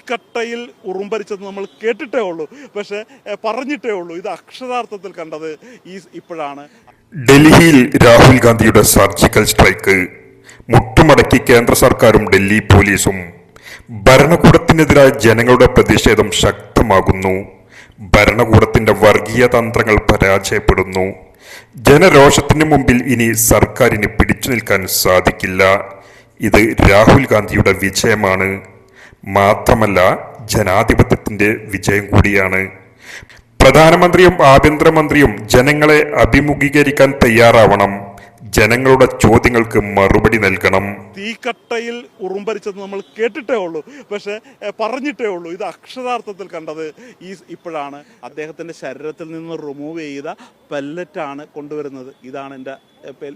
കട്ടയിൽ ഉറുമ്പരിച്ചത് നമ്മൾ കേട്ടിട്ടേ ഉള്ളൂ, പക്ഷെ പറഞ്ഞിട്ടേ ഉള്ളൂ. ഇത് അക്ഷരാർത്ഥത്തിൽ കണ്ടത് ഇപ്പോഴാണ്. ഡൽഹിയിൽ രാഹുൽ ഗാന്ധിയുടെ സർജിക്കൽ സ്ട്രൈക്ക്. മുട്ടുമടക്കി കേന്ദ്ര സർക്കാരും ഡൽഹി പോലീസും. ഭരണകൂടത്തിനെതിരായ ജനങ്ങളുടെ പ്രതിഷേധം ശക്തമാകുന്നു. ഭരണകൂടത്തിന്റെ വർഗീയ തന്ത്രങ്ങൾ പരാജയപ്പെടുന്നു. ജനരോഷത്തിന് മുമ്പിൽ ഇനി സർക്കാരിന് പിടിച്ചു നിൽക്കാൻ സാധിക്കില്ല. ഇത് രാഹുൽ ഗാന്ധിയുടെ വിജയമാണ്. മാത്രമല്ല ജനാധിപത്യത്തിന്റെ വിജയം കൂടിയാണ്. പ്രധാനമന്ത്രിയും ആഭ്യന്തരമന്ത്രിയും ജനങ്ങളെ അഭിമുഖീകരിക്കാൻ തയ്യാറാവണം. ജനങ്ങളുടെ ചോദ്യങ്ങൾക്ക് മറുപടി നൽകണം. തീക്കട്ടയിൽ ഉറുമ്പരിച്ചത് നമ്മൾ കേട്ടിട്ടേ ഉള്ളൂ, പക്ഷെ പറഞ്ഞിട്ടേ ഉള്ളൂ. ഇത് അക്ഷരാർത്ഥത്തിൽ കണ്ടത് ഇപ്പോഴാണ്. അദ്ദേഹത്തിന്റെ ശരീരത്തിൽ നിന്ന് റിമൂവ് ചെയ്ത പെല്ലറ്റാണ് കൊണ്ടുവരുന്നത്. ഇതാണ്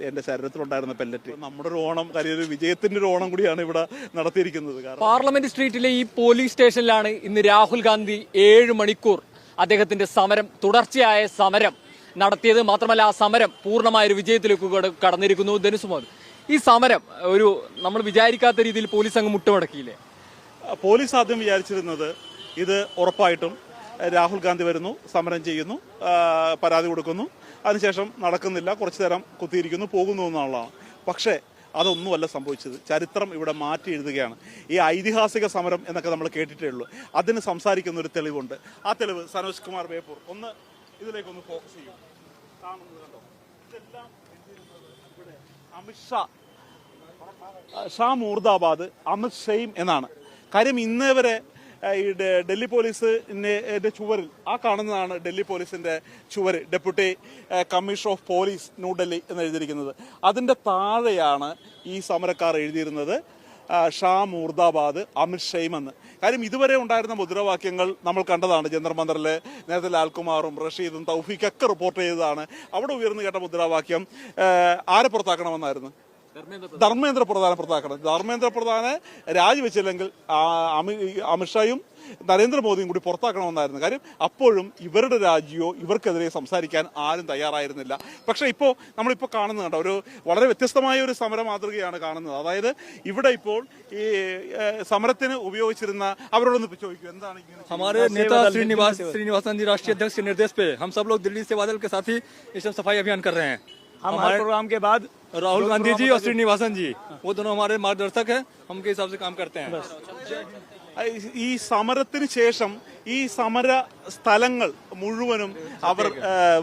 എൻ്റെ ശരീരത്തിലുണ്ടായിരുന്ന പെല്ലറ്റ്. നമ്മുടെ ഒരു ഓണം, ഒരു വിജയത്തിന്റെ ഒരു ഓണം കൂടിയാണ് ഇവിടെ നടത്തിയിരിക്കുന്നത്. പാർലമെന്റ് സ്ട്രീറ്റിലെ ഈ പോലീസ് സ്റ്റേഷനിലാണ് ഇന്ന് രാഹുൽ ഗാന്ധി 7 മണിക്കൂർ അദ്ദേഹത്തിന്റെ സമരം, തുടർച്ചയായ സമരം നടത്തിയത്. മാത്രമല്ല ആ സമരം പൂർണ്ണമായ ഒരു വിജയത്തിലേക്ക് കടന്നിരിക്കുന്നു. ധനുസുമോദ്, ഈ സമരം നമ്മൾ വിചാരിക്കാത്ത രീതിയിൽ പോലീസ് അങ്ങ് മുട്ടുമടക്കിയില്ലേ? പോലീസ് ആദ്യം വിചാരിച്ചിരുന്നത് ഇത് ഉറപ്പായിട്ടും രാഹുൽ ഗാന്ധി വരുന്നു, സമരം ചെയ്യുന്നു, പരാതി കൊടുക്കുന്നു, അതിനുശേഷം നടക്കുന്നില്ല, കുറച്ചു നേരം കുത്തിയിരിക്കുന്നു, പോകുന്നു എന്നുള്ളതാണ്. പക്ഷേ അതൊന്നുമല്ല സംഭവിച്ചത്. ചരിത്രം ഇവിടെ മാറ്റി എഴുതുകയാണ്. ഈ ഐതിഹാസിക സമരം എന്നൊക്കെ നമ്മൾ കേട്ടിട്ടേ ഉള്ളൂ. അതിന് സംസാരിക്കുന്ന ഒരു തെളിവുണ്ട്. ആ തെളിവ് സനോജ് കുമാർ ബേപ്പൂർ ഒന്ന് ഇതിലേക്കൊന്ന് ഫോക്കസ് ചെയ്യും. കാണുന്നത് കണ്ടോ? ഇതെല്ലാം ഇവിടെ ഷാ മുർദാബാദ് അമിത് ഷെയ്ം എന്നാണ്. കാര്യം ഇന്നേ വരെ ഈ ഡൽഹി പോലീസിന്റെ ചുവരിൽ ആ കാണുന്നതാണ് ഡൽഹി പോലീസിന്റെ ചുവര്, deputy commissioner of police New Delhi എന്ന് എഴുതിയിരിക്കുന്നത്. അതിന്റെ താഴെയാണ് ഈ സമരക്കാർ എഴുതിയിരുന്നത് ഷാ മുർദാബാദ് അമിത് ഷെയ്ം എന്ന്. കാര്യം ഇതുവരെ ഉണ്ടായിരുന്ന മുദ്രാവാക്യങ്ങൾ നമ്മൾ കണ്ടതാണ്. ജന്തർ മന്ദറിലെ നേരത്തെ ലാൽകുമാറും റഷീദും തൗഫീഖൊക്കെ റിപ്പോർട്ട് ചെയ്തതാണ്. അവിടെ ഉയർന്നു കേട്ട മുദ്രാവാക്യം ആരെ പുറത്താക്കണമെന്നായിരുന്നു? ധർമ്മേന്ദ്ര പ്രധാനെ പുറത്താക്കണം. ധർമ്മേന്ദ്ര പ്രധാനെ രാജിവെച്ചില്ലെങ്കിൽ അമിത്ഷായും നരേന്ദ്രമോദിയും കൂടി പുറത്താക്കണമെന്നായിരുന്നു. കാര്യം അപ്പോഴും ഇവരുടെ രാജ്യമോ ഇവർക്കെതിരെ സംസാരിക്കാൻ ആരും തയ്യാറായിരുന്നില്ല. പക്ഷേ നമ്മളിപ്പോൾ കാണുന്നത് കണ്ടോ, ഒരു വളരെ വ്യത്യസ്തമായ ഒരു സമര മാതൃകയാണ് കാണുന്നത്. അതായത് ഇവിടെ ഇപ്പോൾ ഈ സമരത്തിന് ഉപയോഗിച്ചിരുന്ന അവരോടൊന്ന് ചോദിക്കും, എന്താണ് ഇങ്ങനെ? हमारे नेता श्रीनिवासन जी राष्ट्रीय अध्यक्ष के निर्देश पे हम सब लोग दिल्ली से बादल के साथ ही इस सफाई अभियान कर रहे हैं। हमारे प्रोग्राम के बाद राहुल गांधी जी और श्रीनिवासन जी वो दोनों हमारे मार्गदर्शक हैं, हम के हिसाब से काम करते हैं. ഈ സമരത്തിന് ശേഷം ഈ സമര സ്ഥലങ്ങൾ മുഴുവനും അവർ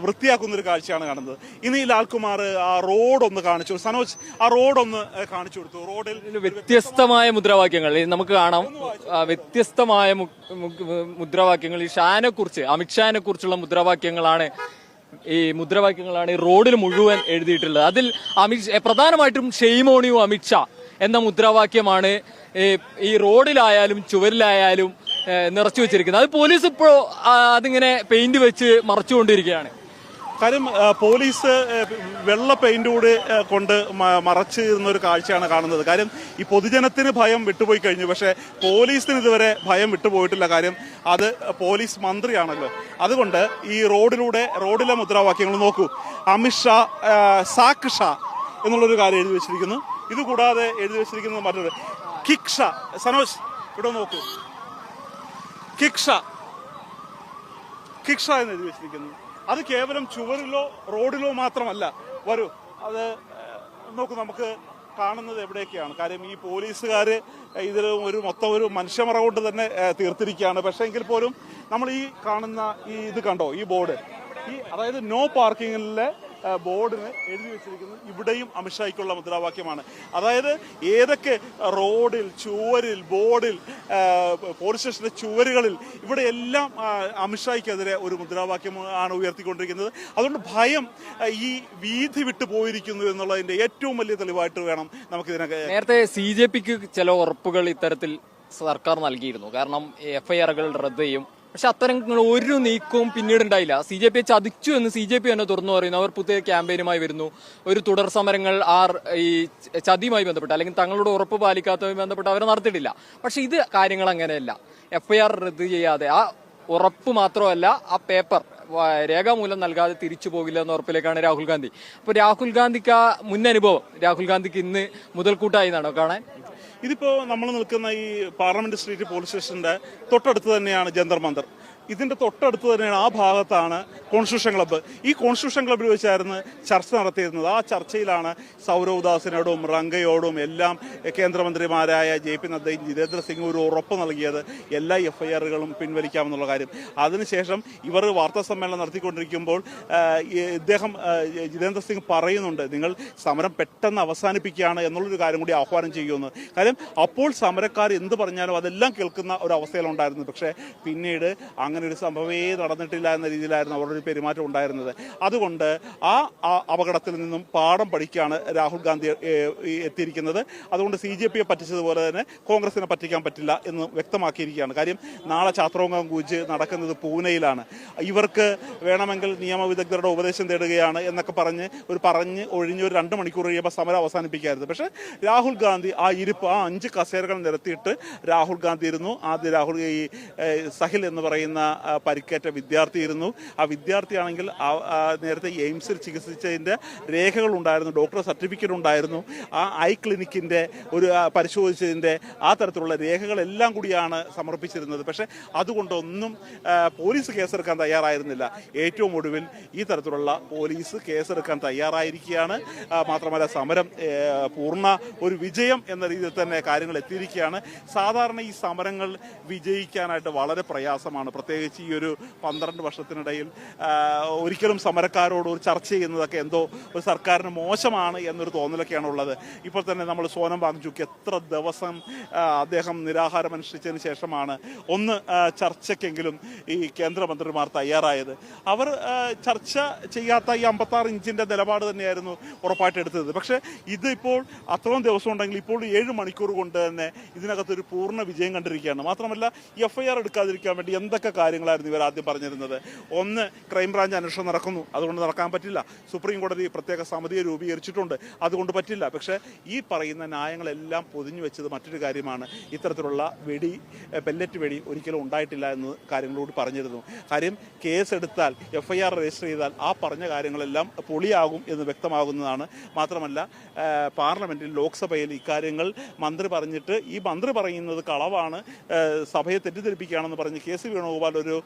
വൃത്തിയാക്കുന്ന ഒരു കാഴ്ചയാണ് കാണുന്നത്. ഇനി ലാൽകുമാർ ആ റോഡൊന്ന് കാണിച്ചു. സനോജ് ആ റോഡൊന്ന് കാണിച്ചു കൊടുത്തു. റോഡിൽ വ്യത്യസ്തമായ മുദ്രാവാക്യങ്ങൾ നമുക്ക് കാണാം. വ്യത്യസ്തമായ മുദ്രാവാക്യങ്ങൾ ഈ അമിത്ഷാനെ കുറിച്ചുള്ള മുദ്രാവാക്യങ്ങളാണ് ഈ റോഡിൽ മുഴുവൻ എഴുതിയിട്ടുള്ളത്. അതിൽ പ്രധാനമായിട്ടും ഷെയ്മോണിയു അമിത്ഷാ എന്ന മുദ്രാവാക്യമാണ് ഈ റോഡിലായാലും ചുവരിലായാലും നിറച്ചു വെച്ചിരിക്കുന്നത്. അത് പോലീസ് ഇപ്പോൾ അതിങ്ങനെ പെയിന്റ് വെച്ച് മറച്ചുകൊണ്ടിരിക്കുകയാണ്. കാര്യം പോലീസ് വെള്ള പെയിന്റ് കൂടി കൊണ്ട് മറച്ച് ഒരു കാഴ്ചയാണ് കാണുന്നത്. കാര്യം ഈ പൊതുജനത്തിന് ഭയം വിട്ടുപോയി കഴിഞ്ഞു, പക്ഷേ പോലീസിന് ഇതുവരെ ഭയം വിട്ടുപോയിട്ടില്ല. കാര്യം അത് പോലീസ് മന്ത്രിയാണല്ലോ. അതുകൊണ്ട് ഈ റോഡിലെ മുദ്രാവാക്യങ്ങൾ നോക്കൂ. അമിത്ഷാ സാക്ക് ഷാ എന്നുള്ളൊരു കാര്യം എഴുതി വെച്ചിരിക്കുന്നു. ഇതുകൂടാതെ എഴുതി വെച്ചിരിക്കുന്നത് മറ്റൊരു കിക്ഷ. സനോജ് ഇവിടെ നോക്കൂ, കിക്ഷ എന്ന് എഴുതി വെച്ചിരിക്കുന്നു. അത് കേവലം ചുവരിലോ റോഡിലോ മാത്രമല്ല. വരൂ, അത് നോക്കൂ, നമുക്ക് കാണുന്നത് എവിടെയൊക്കെയാണ്. കാര്യം ഈ പോലീസുകാർ ഇതിൽ മൊത്തം ഒരു മനുഷ്യമറ കൊണ്ട് തന്നെ തീർത്തിരിക്കുകയാണ്. പക്ഷേ എങ്കിൽ പോലും നമ്മൾ ഈ കാണുന്ന ഇത് കണ്ടോ, ഈ ബോർഡ്, അതായത് നോ പാർക്കിങ്ങിലെ ബോർഡിന് എഴുതി വെച്ചിരിക്കുന്നത് ഇവിടെയും അമിത്ഷായ്ക്കുള്ള മുദ്രാവാക്യമാണ്. അതായത് ഏതൊക്കെ റോഡിൽ, ചുവരിൽ, ബോർഡിൽ, പോലീസ് സ്റ്റേഷന്റെ ചുവരുകളിൽ ഇവിടെയെല്ലാം അമിത്ഷായ്ക്കെതിരെ ഒരു മുദ്രാവാക്യമാണ് ഉയർത്തിക്കൊണ്ടിരിക്കുന്നത്. അതുകൊണ്ട് ഭയം ഈ വീതി വിട്ടു പോയിരിക്കുന്നു എന്നുള്ളതിന്റെ ഏറ്റവും വലിയ തെളിവായിട്ട് വേണം നമുക്കിതിനൊക്കെ. നേരത്തെ CJPക്ക് ചില ഉറപ്പുകൾ ഇത്തരത്തിൽ സർക്കാർ നൽകിയിരുന്നു. കാരണം FIRകൾ റദ്ദ് ചെയ്യും. പക്ഷെ അത്തരങ്ങൾ ഒരു നീക്കവും പിന്നീട് ഉണ്ടായില്ല. CJP ചതിച്ചു എന്ന് CJP തന്നെ തുറന്നു പറയുന്നു. അവർ പുതിയ ക്യാമ്പയിനുമായി വരുന്നു. ഒരു തുടർ സമരങ്ങൾ ഈ ചതിയുമായി ബന്ധപ്പെട്ട് അല്ലെങ്കിൽ തങ്ങളുടെ ഉറപ്പ് പാലിക്കാത്തതുമായി ബന്ധപ്പെട്ട് അവർ നടത്തിയിട്ടില്ല. പക്ഷെ ഇത് കാര്യങ്ങൾ അങ്ങനെയല്ല. FIR റദ്ദ് ചെയ്യാതെ, ആ ഉറപ്പ് മാത്രമല്ല, ആ പേപ്പർ രേഖാമൂലം നൽകാതെ തിരിച്ചു പോകില്ല എന്ന ഉറപ്പിലേക്കാണ് രാഹുൽ ഗാന്ധി. അപ്പോൾ രാഹുൽ ഗാന്ധിക്ക് ആ മുൻ അനുഭവം രാഹുൽ ഗാന്ധിക്ക് ഇന്ന് മുതൽക്കൂട്ടായി എന്നാണോ കാണാൻ? ഇതിപ്പോൾ നമ്മൾ നിൽക്കുന്ന ഈ പാർലമെന്റ് സ്ട്രീറ്റ് പോലീസ് സ്റ്റേഷന്റെ തൊട്ടടുത്ത് തന്നെയാണ് ജന്തർ മന്ദർ. ഇതിന്റെ തൊട്ടടുത്ത് തന്നെയാണ്, ആ ഭാഗത്താണ് കോൺസ്റ്റിറ്റ്യൂഷൻ ക്ലബ്ബ്. ഈ കോൺസ്റ്റിറ്റ്യൂഷൻ ക്ലബ്ബിൽ വെച്ചായിരുന്നു ചർച്ച നടത്തിയിരുന്നത്. ആ ചർച്ചയിലാണ് സൗരവ് ദാസിനോടും റംഗയോടും എല്ലാം കേന്ദ്രമന്ത്രിമാരായ JP നദ്ദയും ജിതേന്ദ്ര സിംഗ് ഒരു ഉറപ്പ് നൽകിയത് എല്ലാ FIRകളും പിൻവലിക്കാമെന്നുള്ള കാര്യം. അതിനുശേഷം ഇവർ വാർത്താ സമ്മേളനം നടത്തിക്കൊണ്ടിരിക്കുമ്പോൾ ജിതേന്ദ്ര സിംഗ് പറയുന്നുണ്ട്, നിങ്ങൾ സമരം പെട്ടെന്ന് അവസാനിപ്പിക്കുകയാണ് എന്നുള്ളൊരു കാര്യം കൂടി ആഹ്വാനം ചെയ്യുമെന്ന്. കാര്യം അപ്പോൾ സമരക്കാർ എന്ത് പറഞ്ഞാലും അതെല്ലാം കേൾക്കുന്ന ഒരു അവസ്ഥയിലുണ്ടായിരുന്നു. പക്ഷേ പിന്നീട് അങ്ങനെ ഒരു സംഭവമേ നടന്നിട്ടില്ല എന്ന രീതിയിലായിരുന്നു അവരുടെ ഒരു പെരുമാറ്റം ഉണ്ടായിരുന്നത്. അതുകൊണ്ട് ആ അപകടത്തിൽ നിന്നും പാഠം പഠിക്കുകയാണ് രാഹുൽ ഗാന്ധി എത്തിയിരിക്കുന്നത്. അതുകൊണ്ട് CJPയെ പറ്റിച്ചതുപോലെ തന്നെ കോൺഗ്രസിനെ പറ്റിക്കാൻ പറ്റില്ല എന്ന് വ്യക്തമാക്കിയിരിക്കുകയാണ്. കാര്യം നാളെ ചാത്രോങ്കം കൂച്ച് നടക്കുന്നത് പൂനെയിലാണ്. ഇവർക്ക് വേണമെങ്കിൽ നിയമവിദഗ്ധരുടെ ഉപദേശം തേടുകയാണ് എന്നൊക്കെ പറഞ്ഞ് ഒഴിഞ്ഞ് ഒരു 2 മണിക്കൂർ കഴിയുമ്പോൾ സമരം അവസാനിപ്പിക്കായിരുന്നു. പക്ഷേ രാഹുൽ ഗാന്ധി ആ 5 കസേരകൾ നിരത്തിയിട്ട് രാഹുൽ ഗാന്ധി ഇരുന്നു. ആദ്യം ഈ സഹിൽ എന്ന് പറയുന്ന പരിക്കേറ്റ വിദ്യാർത്ഥി ഇരുന്നു. ആ വിദ്യാർത്ഥിയാണെങ്കിൽ നേരത്തെ എയിംസിൽ ചികിത്സിച്ചതിൻ്റെ രേഖകളുണ്ടായിരുന്നു, ഡോക്ടർ സർട്ടിഫിക്കറ്റ് ഉണ്ടായിരുന്നു, ആ ഐ ക്ലിനിക്കിൻ്റെ ഒരു പരിശോധിച്ചതിൻ്റെ ആ തരത്തിലുള്ള രേഖകളെല്ലാം കൂടിയാണ് സമർപ്പിച്ചിരുന്നത്. പക്ഷേ അതുകൊണ്ടൊന്നും പോലീസ് കേസെടുക്കാൻ തയ്യാറായിരുന്നില്ല. ഏറ്റവും ഒടുവിൽ ഈ തരത്തിലുള്ള പോലീസ് കേസെടുക്കാൻ തയ്യാറായിരിക്കുകയാണ്. മാത്രമല്ല സമരം പൂർണ്ണ ഒരു വിജയം എന്ന രീതിയിൽ തന്നെ കാര്യങ്ങൾ എത്തിയിരിക്കുകയാണ്. സാധാരണ ഈ സമരങ്ങൾ വിജയിക്കാനായിട്ട് വളരെ പ്രയാസമാണ്. പ്രത്യേകിച്ച് ഈ ഒരു 12 വർഷത്തിനിടയിൽ ഒരിക്കലും സമരക്കാരോട് ഒരു ചർച്ച ചെയ്യുന്നതൊക്കെ എന്തോ ഒരു സർക്കാരിന് മോശമാണ് എന്നൊരു തോന്നലൊക്കെയാണ് ഉള്ളത്. ഇപ്പോൾ തന്നെ നമ്മൾ സോനം വാങ്ചുക്ക് എത്ര ദിവസം അദ്ദേഹം നിരാഹാരം അനുഷ്ഠിച്ചതിന് ശേഷമാണ് ഒന്ന് ചർച്ചയ്ക്കെങ്കിലും ഈ കേന്ദ്രമന്ത്രിമാർ തയ്യാറായത്. അവർ ചർച്ച ചെയ്യാത്ത ഈ 56 ഇഞ്ചിൻ്റെ നിലപാട് തന്നെയായിരുന്നു ഉറപ്പായിട്ട് എടുത്തത്. പക്ഷേ ഇതിപ്പോൾ അത്രയും ദിവസം ഉണ്ടെങ്കിൽ ഇപ്പോൾ 7 മണിക്കൂർ കൊണ്ട് തന്നെ ഇതിനകത്തൊരു പൂർണ്ണ വിജയം കണ്ടിരിക്കുകയാണ്. മാത്രമല്ല FIR എടുക്കാതിരിക്കാൻ വേണ്ടി എന്തൊക്കെ കാര്യങ്ങളായിരുന്നു ഇവർ ആദ്യം പറഞ്ഞിരുന്നത്. ഒന്ന്, ക്രൈംബ്രാഞ്ച് അന്വേഷണം നടക്കുന്നു, അതുകൊണ്ട് നടക്കാൻ പറ്റില്ല. സുപ്രീം കോടതി പ്രത്യേക സമിതിയെ രൂപീകരിച്ചിട്ടുണ്ട്, അതുകൊണ്ട് പറ്റില്ല. പക്ഷേ ഈ പറയുന്ന ന്യായങ്ങളെല്ലാം പൊതിഞ്ഞു വെച്ചത് മറ്റൊരു കാര്യമാണ്. ഇത്തരത്തിലുള്ള പെല്ലറ്റ് വെടി ഒരിക്കലും ഉണ്ടായിട്ടില്ല എന്ന് കാര്യങ്ങളോട് പറഞ്ഞിരുന്നു. കാര്യം കേസെടുത്താൽ FIR രജിസ്റ്റർ ചെയ്താൽ ആ പറഞ്ഞ കാര്യങ്ങളെല്ലാം പൊളിയാകും എന്ന് വ്യക്തമാകുന്നതാണ്. മാത്രമല്ല പാർലമെന്റിൽ ലോക്സഭയിൽ ഇക്കാര്യങ്ങൾ മന്ത്രി പറഞ്ഞിട്ട് ഈ മന്ത്രി പറയുന്നത് കളവാണ്, സഭയെ തെറ്റിദ്ധരിപ്പിക്കുകയാണെന്ന് പറഞ്ഞ് KC വേണുഗോപാൽ ഒരു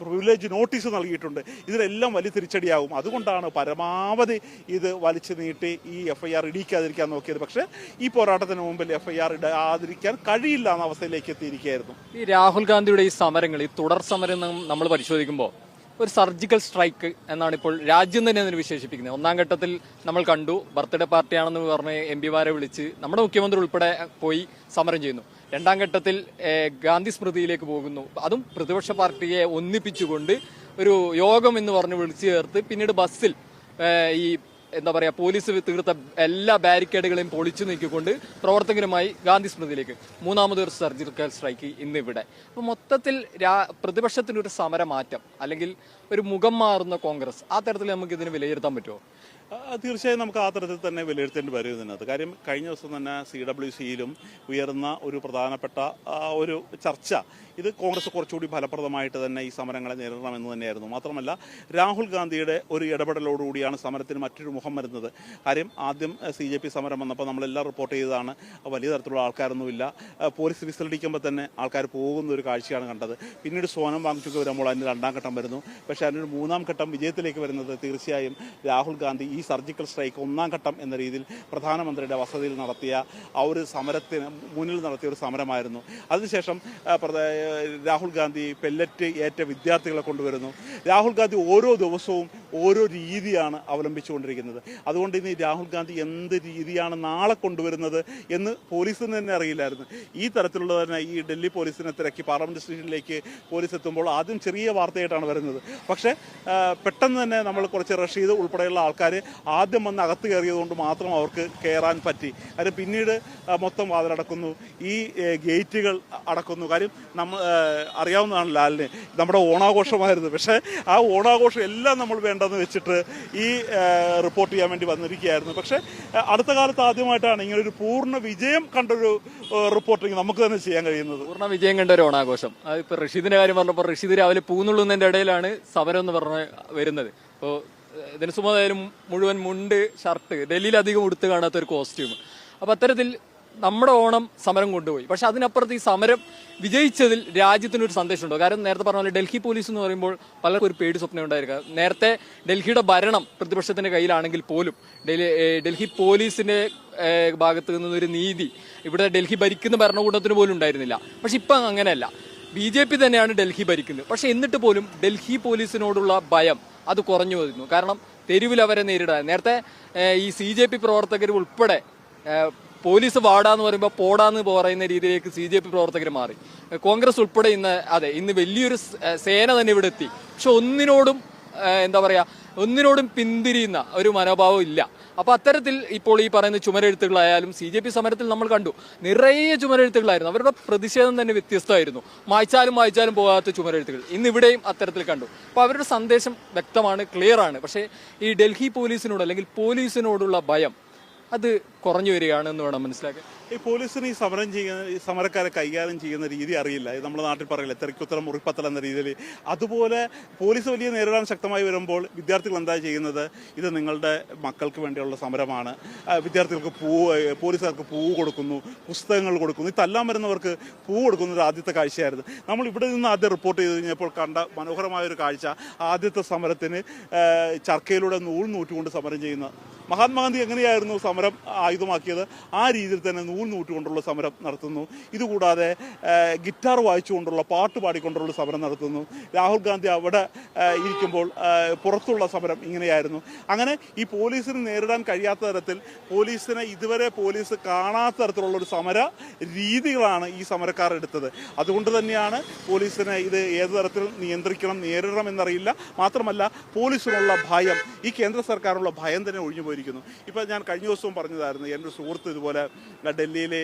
പ്രിവിലേജ് നോട്ടീസ് നൽകിയിട്ടുണ്ട്. ഇതിലെല്ലാം വലിയ തിരിച്ചടിയാകും. അതുകൊണ്ടാണ് പരമാവധി ഇത് വലിച്ചു നീട്ടി ഈ FIR ഇടിക്കാതിരിക്കാൻ നോക്കിയത്. പക്ഷേ ഈ പോരാട്ടത്തിന് മുമ്പിൽ FIR ഇടാതിരിക്കാൻ കഴിയില്ല എന്ന അവസ്ഥയിലേക്ക് എത്തിയിരിക്കുകയായിരുന്നു. ഈ രാഹുൽ ഗാന്ധിയുടെ ഈ സമരങ്ങൾ, ഈ തുടർ സമരം നമ്മൾ പരിശോധിക്കുമ്പോൾ ഒരു സർജിക്കൽ സ്ട്രൈക്ക് എന്നാണ് ഇപ്പോൾ രാജ്യം തന്നെ അതിന് വിശേഷിപ്പിക്കുന്നത്. 1-ാം ഘട്ടത്തിൽ നമ്മൾ കണ്ടു, ബർത്ത്ഡേ പാർട്ടിയാണെന്ന് പറഞ്ഞ് MP-മാരെ വിളിച്ച് നമ്മുടെ മുഖ്യമന്ത്രി ഉൾപ്പെടെ പോയി സമരം ചെയ്യുന്നു. 2-ാം ഘട്ടത്തിൽ ഗാന്ധി സ്മൃതിയിലേക്ക് പോകുന്നു. അതും പ്രതിപക്ഷ പാർട്ടിയെ ഒന്നിപ്പിച്ചുകൊണ്ട് ഒരു യോഗം എന്ന് പറഞ്ഞ് വിളിച്ചു ചേർത്ത് പിന്നീട് ബസ്സിൽ ഈ പോലീസ് തീർത്ത എല്ലാ ബാരിക്കേഡുകളെയും പൊളിച്ചു നീക്കിക്കൊണ്ട് പ്രവർത്തകരുമായി ഗാന്ധി സ്മൃതിയിലേക്ക്. 3-ാമതൊരു സർജിക്കൽ സ്ട്രൈക്ക് ഇന്നിവിടെ. അപ്പോൾ മൊത്തത്തിൽ പ്രതിപക്ഷത്തിനൊരു സമരമാറ്റം അല്ലെങ്കിൽ ഒരു മുഖം മാറുന്ന കോൺഗ്രസ്, ആ തരത്തിൽ നമുക്ക് ഇതിന് വിലയിരുത്താൻ പറ്റുമോ? തീർച്ചയായും നമുക്ക് ആ തരത്തിൽ തന്നെ വിലയിരുത്തേണ്ടി വരും ഇതിനകത്ത്. കാര്യം കഴിഞ്ഞ ദിവസം തന്നെ CWCയിലും ഉയർന്ന ഒരു പ്രധാനപ്പെട്ട ഒരു ചർച്ച, ഇത് കോൺഗ്രസ് കുറച്ചുകൂടി ഫലപ്രദമായിട്ട് തന്നെ ഈ സമരങ്ങളെ നേരിടണമെന്ന് തന്നെയായിരുന്നു. മാത്രമല്ല രാഹുൽ ഗാന്ധിയുടെ ഒരു ഇടപെടലോടുകൂടിയാണ് സമരത്തിന് മറ്റൊരു മുഖം വരുന്നത്. കാര്യം ആദ്യം CJP സമരം വന്നപ്പോൾ നമ്മളെല്ലാം റിപ്പോർട്ട് ചെയ്തതാണ്, വലിയ തരത്തിലുള്ള ആൾക്കാരൊന്നുമില്ല, പോലീസ് വിസിലടിക്കുമ്പോൾ തന്നെ ആൾക്കാർ പോകുന്ന ഒരു കാഴ്ചയാണ് കണ്ടത്. പിന്നീട് സോനം വാങ്ചുക്ക് വരുമ്പോൾ അതിന് 2-ാം ഘട്ടം വരുന്നു. പക്ഷേ അതിനൊരു 3-ാം ഘട്ടം വിജയത്തിലേക്ക് വരുന്നത് തീർച്ചയായും രാഹുൽ ഗാന്ധി ഈ സർജിക്കൽ സ്ട്രൈക്ക് 1-ാം ഘട്ടം എന്ന രീതിയിൽ പ്രധാനമന്ത്രിയുടെ വസതിയിൽ നടത്തിയ ആ ഒരു സമരത്തിന് മുന്നിൽ നടത്തിയ ഒരു സമരമായിരുന്നു. അതിനുശേഷം രാഹുൽ ഗാന്ധി പെല്ലറ്റ് ഏറ്റ വിദ്യാർത്ഥികളെ കൊണ്ടുവരുന്നു. രാഹുൽ ഗാന്ധി ഓരോ ദിവസവും ഓരോ രീതിയാണ് അവലംബിച്ചുകൊണ്ടിരിക്കുന്നത്. അതുകൊണ്ട് ഇനി രാഹുൽ ഗാന്ധി എന്ത് രീതിയാണ് നാളെ കൊണ്ടുവരുന്നത് എന്ന് പോലീസിന് തന്നെ അറിയില്ലായിരുന്നു. ഈ തരത്തിലുള്ള തന്നെ ഈ ഡൽഹി പോലീസിനെ തിരക്കി പാർലമെന്റ് സ്റ്റേഷനിലേക്ക് പോലീസ് എത്തുമ്പോൾ ആദ്യം ചെറിയ വാർത്തയായിട്ടാണ് വരുന്നത്. പക്ഷേ പെട്ടെന്ന് തന്നെ നമ്മൾ കുറച്ച് റഷീദ് ഉൾപ്പെടെയുള്ള ആൾക്കാർ ആദ്യം വന്ന് അകത്ത് കയറിയതുകൊണ്ട് മാത്രം അവർക്ക് കയറാൻ പറ്റി. കാര്യം പിന്നീട് മൊത്തം വാതിലടക്കുന്നു, ഈ ഗേറ്റുകൾ അടക്കുന്നു. കാര്യം നമ്മൾ അറിയാവുന്നതാണ് ലാലിന് നമ്മുടെ ഓണാഘോഷമായിരുന്നു. പക്ഷേ ആ ഓണാഘോഷം എല്ലാം നമ്മൾ വേണ്ടെന്ന് വെച്ചിട്ട് ഈ റിപ്പോർട്ട് ചെയ്യാൻ വേണ്ടി വന്നിരിക്കുകയായിരുന്നു. പക്ഷേ അടുത്ത കാലത്ത് ആദ്യമായിട്ടാണ് ഇങ്ങനെ ഒരു പൂർണ്ണ വിജയം കണ്ടൊരു റിപ്പോർട്ടിങ് നമുക്ക് തന്നെ ചെയ്യാൻ കഴിയുന്നത്. പൂർണ്ണ വിജയം കണ്ട ഒരു ഓണാഘോഷം. അതിപ്പോൾ റഷീദിന്റെ കാര്യം പറഞ്ഞപ്പോൾ റഷീദ് രാവിലെ പൂന്നുള്ളുന്നതിന്റെ ഇടയിലാണ് സമരം എന്ന് പറഞ്ഞ് വരുന്നത്. ഇപ്പോൾ ഇതിന് സുമതായാലും മുഴുവൻ മുണ്ട്, ഷർട്ട്, ഡൽഹിയിൽ അധികം ഉടുത്ത് കാണാത്ത ഒരു കോസ്റ്റ്യൂം. അപ്പോൾ അത്തരത്തിൽ നമ്മുടെ ഓണം സമരം കൊണ്ടുപോയി. പക്ഷെ അതിനപ്പുറത്ത് ഈ സമരം വിജയിച്ചതിൽ രാജ്യത്തിനൊരു സന്ദേശമുണ്ടോ? കാരണം നേരത്തെ പറഞ്ഞ പോലെ ഡൽഹി പോലീസ് എന്ന് പറയുമ്പോൾ പലർക്കും ഒരു പേടി സ്വപ്നം ഉണ്ടായിരിക്കുക. നേരത്തെ ഡൽഹിയുടെ ഭരണം പ്രതിപക്ഷത്തിന്റെ കയ്യിലാണെങ്കിൽ പോലും ഡൽഹി പോലീസിന്റെ ഭാഗത്ത് നിന്നൊരു നീതി ഇവിടെ ഡൽഹി ഭരിക്കുന്ന ഭരണകൂടത്തിന് പോലും ഉണ്ടായിരുന്നില്ല. പക്ഷെ ഇപ്പം അങ്ങനെയല്ല, BJP തന്നെയാണ് ഡൽഹി ഭരിക്കുന്നത്. പക്ഷെ എന്നിട്ട് പോലും ഡൽഹി പോലീസിനോടുള്ള ഭയം അത് കുറഞ്ഞു വരുന്നു. കാരണം തെരുവിൽ അവരെ നേരിടാൻ നേരത്തെ ഈ CJP പ്രവർത്തകർ ഉൾപ്പെടെ പോലീസ് വാടാന്ന് പറയുമ്പോൾ പോടാന്ന് പറയുന്ന രീതിയിലേക്ക് CJP പ്രവർത്തകർ മാറി. കോൺഗ്രസ് ഉൾപ്പെടെ ഇന്ന് വലിയൊരു സേന തന്നെ ഇവിടെ എത്തി. പക്ഷെ ഒന്നിനോടും പിന്തിരിയുന്ന ഒരു മനോഭാവം ഇല്ല. അപ്പൊ അത്തരത്തിൽ ഇപ്പോൾ ഈ പറയുന്ന ചുമരെഴുത്തുകളായാലും CJP സമരത്തിൽ നമ്മൾ കണ്ടു, നിറയെ ചുമരെഴുത്തുകളായിരുന്നു. അവരുടെ പ്രതിഷേധം തന്നെ വ്യത്യസ്തമായിരുന്നു. മായ്ച്ചാലും പോകാത്ത ചുമരെഴുത്തുകൾ ഇന്ന് ഇവിടെയും അത്തരത്തിൽ കണ്ടു. അപ്പൊ അവരുടെ സന്ദേശം വ്യക്തമാണ്, ക്ലിയർ ആണ്. പക്ഷേ ഈ ഡൽഹി പോലീസിനോട് അല്ലെങ്കിൽ പോലീസിനോടുള്ള ഭയം അത് കുറഞ്ഞു വരികയാണ് എന്ന് വേണം മനസ്സിലാക്കാൻ. ഈ പോലീസിന് ഈ സമരക്കാരെ കൈകാര്യം ചെയ്യുന്ന രീതി അറിയില്ല. ഇത് നമ്മുടെ നാട്ടിൽ പറയില്ല, തെറിക്കുത്തരം മുറിപ്പത്തൽ എന്ന രീതിയിൽ. അതുപോലെ പോലീസ് വലിയ നേരിടാൻ ശക്തമായി വരുമ്പോൾ വിദ്യാർത്ഥികൾ എന്താ ചെയ്യുന്നത്? ഇത് നിങ്ങളുടെ മക്കൾക്ക് വേണ്ടിയുള്ള സമരമാണ്, വിദ്യാർത്ഥികൾക്ക് പോലീസുകാർക്ക് പൂവ് കൊടുക്കുന്നു, പുസ്തകങ്ങൾ കൊടുക്കുന്നു. ഈ തല്ലാൻ വരുന്നവർക്ക് പൂവ് കൊടുക്കുന്ന ഒരു ആദ്യത്തെ കാഴ്ചയായിരുന്നു. നമ്മൾ ഇവിടെ നിന്ന് ആദ്യം റിപ്പോർട്ട് ചെയ്ത് കഴിഞ്ഞപ്പോൾ കണ്ട മനോഹരമായൊരു കാഴ്ച, ആദ്യത്തെ സമരത്തിന് ചർക്കയിലൂടെ നൂറ്റുകൊണ്ട് സമരം ചെയ്യുന്ന മഹാത്മാഗാന്ധി എങ്ങനെയായിരുന്നു സമരം ആയുധമാക്കിയത്, ആ രീതിയിൽ തന്നെ നൂറ്റുകൊണ്ടുള്ള സമരം നടത്തുന്നു. ഇതുകൂടാതെ ഗിറ്റാർ വായിച്ചുകൊണ്ടുള്ള പാട്ട് പാടിക്കൊണ്ടുള്ള സമരം നടത്തുന്നു. രാഹുൽ ഗാന്ധി അവിടെ ഇരിക്കുമ്പോൾ പുറത്തുള്ള സമരം ഇങ്ങനെയായിരുന്നു. അങ്ങനെ ഈ പോലീസിന് നേരിടാൻ കഴിയാത്ത തരത്തിൽ ഇതുവരെ പോലീസ് കാണാത്ത തരത്തിലുള്ളൊരു സമര രീതികളാണ് ഈ സമരക്കാർ എടുത്തത്. അതുകൊണ്ട് തന്നെയാണ് പോലീസിനെ ഇത് ഏത് തരത്തിൽ നേരിടണം എന്നറിയില്ല. മാത്രമല്ല പോലീസിനുള്ള ഭയം, ഈ കേന്ദ്ര സർക്കാരിനുള്ള ഭയം തന്നെ ഒഴിഞ്ഞു പോയിരിക്കുന്നു. ഇപ്പം ഞാൻ കഴിഞ്ഞ ദിവസവും പറഞ്ഞതായിരുന്നു, എൻ്റെ ഒരു സുഹൃത്ത് ഇതുപോലെ ഡൽഹിയിലെ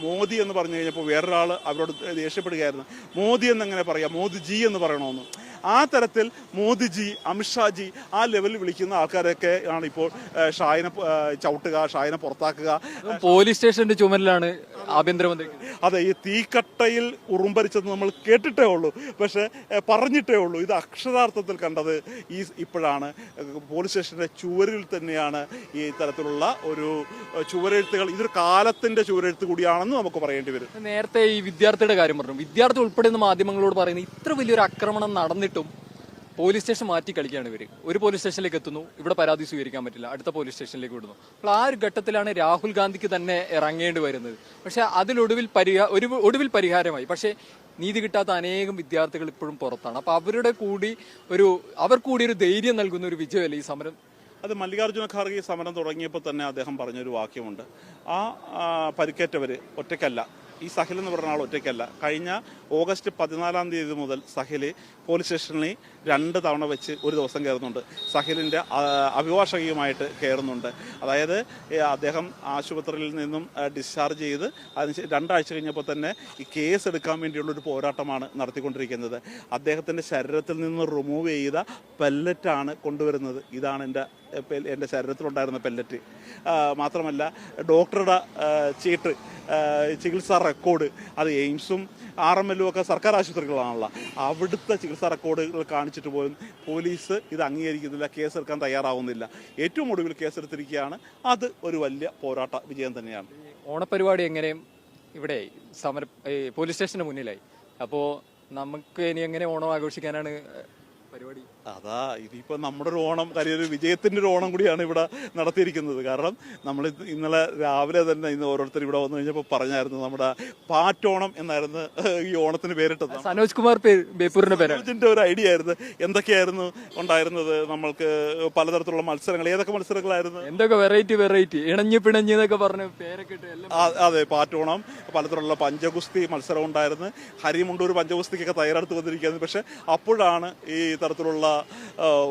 മോദി എന്ന് പറഞ്ഞു കഴിഞ്ഞപ്പോൾ വേറൊരാൾ അവരോട് ദേഷ്യപ്പെടുകയായിരുന്നു. മോദി എന്നെങ്ങനെ പറയാം, മോദിജി എന്ന് പറയണമെന്ന്. ആ തരത്തിൽ മോദിജി, അമിത്ഷാജി ആ ലെവലിൽ വിളിക്കുന്ന ആൾക്കാരൊക്കെ ആണ് ഇപ്പോൾ ഷാഹിനെ ചവിട്ടുക, ഷാഹിനെ പുറത്താക്കുക. പോലീസ് സ്റ്റേഷന്റെ ചുമരിലാണ് ആഭ്യന്തരമന്ത്രി. അതെ, ഈ തീക്കട്ടയിൽ ഉറുമ്പരിച്ചത് നമ്മൾ കേട്ടിട്ടേ ഉള്ളൂ, പക്ഷെ പറഞ്ഞിട്ടേ ഉള്ളൂ. ഇത് അക്ഷരാർത്ഥത്തിൽ കണ്ടത് ഇപ്പോഴാണ്. പോലീസ് സ്റ്റേഷന്റെ ചുവരിൽ തന്നെയാണ് ഈ തരത്തിലുള്ള ഒരു ചുവരെഴുത്തുകൾ. ഇതൊരു കാലത്തിന്റെ ചുവരെഴുത്ത് കൂടിയാണെന്ന് നമുക്ക് പറയേണ്ടി വരും. നേരത്തെ ഈ വിദ്യാർത്ഥിയുടെ കാര്യം പറഞ്ഞു. വിദ്യാർത്ഥി ഉൾപ്പെടുന്ന മാധ്യമങ്ങളോട് പറയുന്നത് ഇത്ര വലിയൊരു ആക്രമണം നടന്നിട്ടും പോലീസ് സ്റ്റേഷൻ മാറ്റി കളിക്കുകയാണ് ഇവർ. ഒരു പോലീസ് സ്റ്റേഷനിലേക്ക് എത്തുന്നു, ഇവിടെ പരാതി സ്വീകരിക്കാൻ പറ്റില്ല, അടുത്ത പോലീസ് സ്റ്റേഷനിലേക്ക് വിടുന്നു. അപ്പോൾ ആ ഒരു ഘട്ടത്തിലാണ് രാഹുൽ ഗാന്ധിക്ക് തന്നെ ഇറങ്ങേണ്ടി വരുന്നത്. പക്ഷെ അതിലൊടുവിൽ ഒടുവിൽ പരിഹാരമായി. പക്ഷേ നീതി കിട്ടാത്ത അനേകം വിദ്യാർത്ഥികൾ ഇപ്പോഴും പുറത്താണ്. അപ്പോൾ അവർ കൂടി ഒരു ധൈര്യം നൽകുന്ന ഒരു വിജയമല്ലേ ഈ സമരം? അത് മല്ലികാർജ്ജുന ഖാർഗെ സമരം തുടങ്ങിയപ്പോൾ തന്നെ അദ്ദേഹം പറഞ്ഞൊരു വാക്യമുണ്ട്, ആ പരിക്കേറ്റവർ ഒറ്റയ്ക്കല്ല, ഈ സഹിൽ എന്ന് പറഞ്ഞ ആൾ ഒറ്റയ്ക്കല്ല. കഴിഞ്ഞ ഓഗസ്റ്റ് 14 തീയതി മുതൽ സഹിൽ പോലീസ് സ്റ്റേഷനിൽ 2 തവണ വെച്ച് ഒരു ദിവസം കയറുന്നുണ്ട്. സഹിലിൻ്റെ അഭിഭാഷകയുമായിട്ട് കയറുന്നുണ്ട്. അതായത് അദ്ദേഹം ആശുപത്രിയിൽ നിന്നും ഡിസ്ചാർജ് ചെയ്ത് അതിന് 2 ആഴ്ച കഴിഞ്ഞപ്പോൾ തന്നെ ഈ കേസ് എടുക്കാൻ വേണ്ടിയുള്ളൊരു പോരാട്ടമാണ് നടത്തിക്കൊണ്ടിരിക്കുന്നത്. അദ്ദേഹത്തിൻ്റെ ശരീരത്തിൽ നിന്ന് റിമൂവ് ചെയ്ത പെല്ലറ്റാണ് കൊണ്ടുവരുന്നത്. ഇതാണ് എൻ്റെ ശരീരത്തിലുണ്ടായിരുന്ന പെല്ലറ്റ്. മാത്രമല്ല ഡോക്ടറുടെ ചീട്ട്, ചികിത്സാ റെക്കോർഡ്, അത് എയിംസും RMLും ഒക്കെ സർക്കാർ ആശുപത്രികളാണല്ലോ, അവിടുത്തെ ചികിത്സാ റെക്കോർഡുകൾ കാണിച്ചിട്ട് പോലും പോലീസ് ഇത് അംഗീകരിക്കുന്നില്ല, കേസെടുക്കാൻ തയ്യാറാവുന്നില്ല. ഏറ്റവും ഒടുവിൽ കേസെടുത്തിരിക്കുകയാണ്. അത് ഒരു വലിയ പോരാട്ട വിജയം തന്നെയാണ്. ഓണപരിപാടി എങ്ങനെയും ഇവിടെ പോലീസ് സ്റ്റേഷന് മുന്നിലായി. അപ്പോൾ നമുക്ക് ഇനി എങ്ങനെ ഓണം ആഘോഷിക്കാനാണ് പരിപാടി? അതാ ഇതിപ്പോൾ നമ്മുടെ ഒരു ഓണം, ഒരു വിജയത്തിൻ്റെ ഒരു ഓണം കൂടിയാണ് ഇവിടെ നടത്തിയിരിക്കുന്നത്. കാരണം നമ്മൾ ഇന്നലെ രാവിലെ തന്നെ ഓരോരുത്തർ ഇവിടെ വന്നു കഴിഞ്ഞപ്പോൾ പറഞ്ഞായിരുന്നു, നമ്മുടെ പാറ്റോണം എന്നായിരുന്നു ഈ ഓണത്തിന് പേരിട്ടത്. സനോജ് കുമാർ ബേപ്പൂരിന്റെ പേരിന്റെ ഒരു ഐഡിയ ആയിരുന്നു. എന്തൊക്കെയായിരുന്നു ഉണ്ടായിരുന്നത്? നമ്മൾക്ക് പലതരത്തിലുള്ള മത്സരങ്ങൾ. ഏതൊക്കെ മത്സരങ്ങളായിരുന്നു? എന്തൊക്കെ വെറൈറ്റി ഇണഞ്ഞു പിണഞ്ഞ് എന്നൊക്കെ പറഞ്ഞ് പേരൊക്കെ ഇട്ട്. അതെ, പാറ്റോണം, പലതരത്തിലുള്ള പഞ്ചഗുസ്തി മത്സരം ഉണ്ടായിരുന്നു. ഹരിമുണ്ടൂർ പഞ്ചഗുസ്തിക്കൊക്കെ തയ്യാറെടുത്ത് വന്നിരിക്കുന്നത്. പക്ഷെ അപ്പോഴാണ് ഈ തരത്തിലുള്ള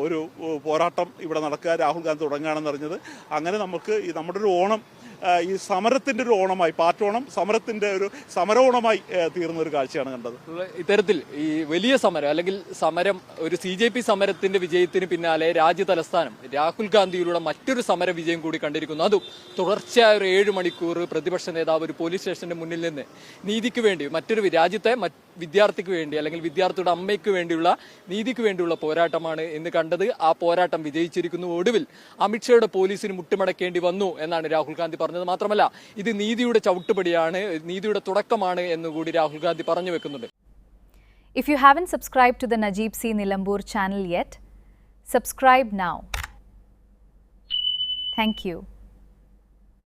ഒരു പോരാട്ടം ഇവിടെ നടക്കുക, രാഹുൽ ഗാന്ധി തുടങ്ങുകയാണെന്ന് അറിഞ്ഞത്. അങ്ങനെ നമുക്ക് നമ്മുടെ ഒരു ഓണം ഈ സമരത്തിന്റെ ഒരു ഓണമായി, പാറ്റോണം സമരത്തിന്റെ ഒരു സമരോണമായി തീർന്ന ഒരു കാഴ്ചയാണ് കണ്ടത്. ഇത്തരത്തിൽ ഈ വലിയ സമരം അല്ലെങ്കിൽ ഒരു CJP സമരത്തിന്റെ വിജയത്തിന് പിന്നാലെ രാജ്യ തലസ്ഥാനം രാഹുൽ ഗാന്ധിയിലൂടെ മറ്റൊരു സമര വിജയം കൂടി കണ്ടിരിക്കുന്നു. അതും തുടർച്ചയായ ഒരു 7 മണിക്കൂർ പ്രതിപക്ഷ നേതാവ് ഒരു പോലീസ് സ്റ്റേഷന്റെ മുന്നിൽ നിന്ന് നീതിക്ക് വേണ്ടി രാജ്യത്തെ വിദ്യാർത്ഥിക്ക് വേണ്ടി അല്ലെങ്കിൽ വിദ്യാർത്ഥിയുടെ അമ്മയ്ക്ക് വേണ്ടിയുള്ള നീതിക്ക് വേണ്ടിയുള്ള പോരാട്ടമാണ് എന്ന് കണ്ടത്. ആ പോരാട്ടം വിജയിച്ചിരിക്കുന്നു. ഒടുവിൽ അമിത്ഷായുടെ പോലീസിന് മുട്ടുമടക്കേണ്ടി വന്നു എന്നാണ് രാഹുൽ ഗാന്ധി പറഞ്ഞത്. മാത്രമല്ല ഇത് നീതിയുടെ ചവിട്ടുപടിയാണ്, നീതിയുടെ തുടക്കമാണ് എന്നുകൂടി രാഹുൽ ഗാന്ധി പറഞ്ഞു വെക്കുന്നുണ്ട്. If you haven't subscribed to the Najeeb C. Nilambur channel yet, subscribe now. Thank you.